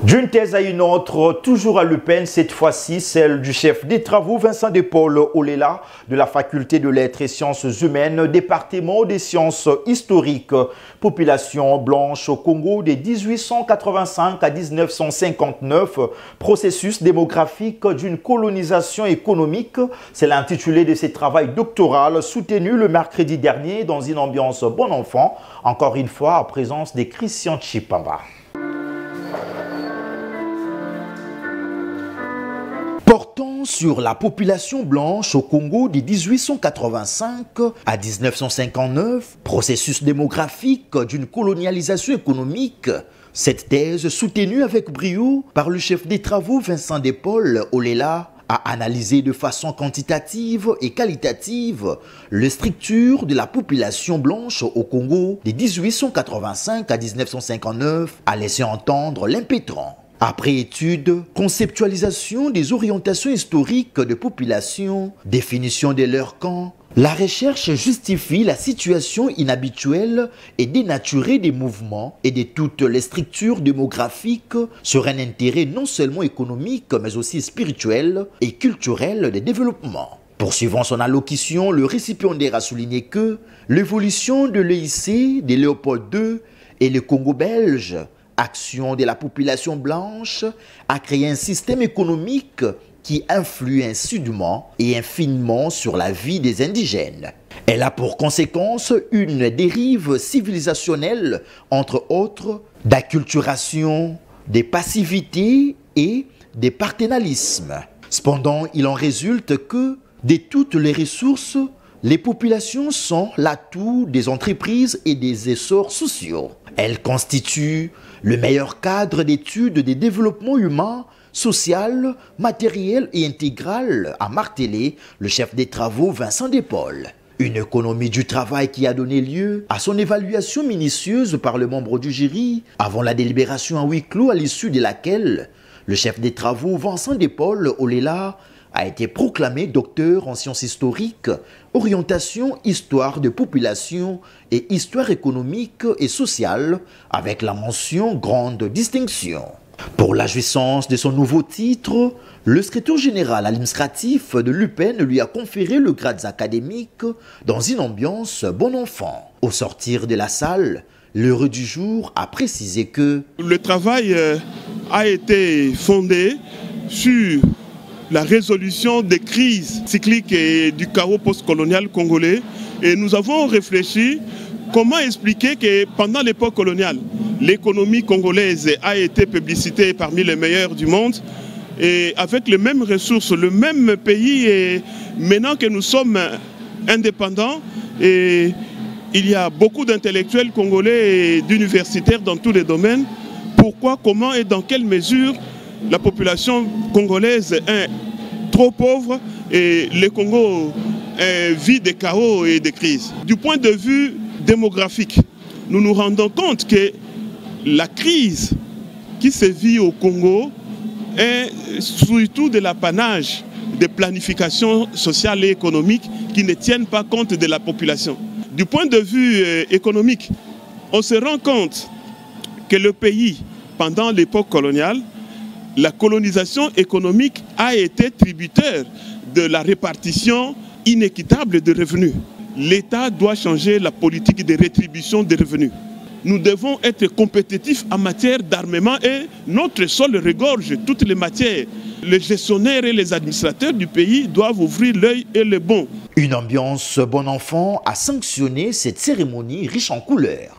D'une thèse à une autre, toujours à l'UPEN, cette fois-ci celle du chef des travaux Vincent de Paul Olela de la faculté de lettres et sciences humaines, département des sciences historiques, population blanche au Congo de 1885 à 1959, processus démographique d'une colonisation économique. C'est l'intitulé de ce travail doctoral soutenu le mercredi dernier dans une ambiance bon enfant, encore une fois en présence de Christian Chipamba. Portant sur la population blanche au Congo de 1885 à 1959, processus démographique d'une colonialisation économique, cette thèse soutenue avec brio par le chef des travaux Vincent de Paul Olela a analysé de façon quantitative et qualitative les structures de la population blanche au Congo de 1885 à 1959, a laissé entendre l'impétrant. Après étude, conceptualisation des orientations historiques de population, définition de leur camp, la recherche justifie la situation inhabituelle et dénaturée des mouvements et de toutes les structures démographiques sur un intérêt non seulement économique mais aussi spirituel et culturel de développement. Poursuivant son allocution, le récipiendaire a souligné que l'évolution de l'EIC, de Léopold II et le Congo belge, action de la population blanche, a créé un système économique qui influe insidieusement et infiniment sur la vie des indigènes. Elle a pour conséquence une dérive civilisationnelle, entre autres, d'acculturation, des passivités et des paternalismes. Cependant, il en résulte que, de toutes les ressources, les populations sont l'atout des entreprises et des essors sociaux. Elles constituent le meilleur cadre d'étude des développements humains, social, matériel et intégral, a martelé le chef des travaux Vincent de Paul. Une économie du travail qui a donné lieu à son évaluation minutieuse par le membre du jury avant la délibération à huis clos à l'issue de laquelle le chef des travaux Vincent de Paul Olela a été proclamé docteur en sciences historiques, orientation, histoire de population et histoire économique et sociale avec la mention grande distinction. Pour la jouissance de son nouveau titre, le secrétaire général administratif de l'UPEN lui a conféré le grade académique dans une ambiance bon enfant. Au sortir de la salle, l'heureux du jour a précisé que le travail a été fondé sur la résolution des crises cycliques et du chaos postcolonial congolais. Et nous avons réfléchi comment expliquer que pendant l'époque coloniale, l'économie congolaise a été publicitée parmi les meilleures du monde. Et avec les mêmes ressources, le même pays, et maintenant que nous sommes indépendants, et il y a beaucoup d'intellectuels congolais et d'universitaires dans tous les domaines, pourquoi, comment et dans quelle mesure la population congolaise est trop pauvre et le Congo vit des chaos et des crises. Du point de vue démographique, nous nous rendons compte que la crise qui se vit au Congo est surtout de l'apanage de planification sociale et économique qui ne tiennent pas compte de la population. Du point de vue économique, on se rend compte que le pays, pendant l'époque coloniale, la colonisation économique a été tributaire de la répartition inéquitable de revenus. L'État doit changer la politique de rétribution des revenus. Nous devons être compétitifs en matière d'armement et notre sol regorge toutes les matières. Les gestionnaires et les administrateurs du pays doivent ouvrir l'œil et le bon. Une ambiance bon enfant a sanctionné cette cérémonie riche en couleurs.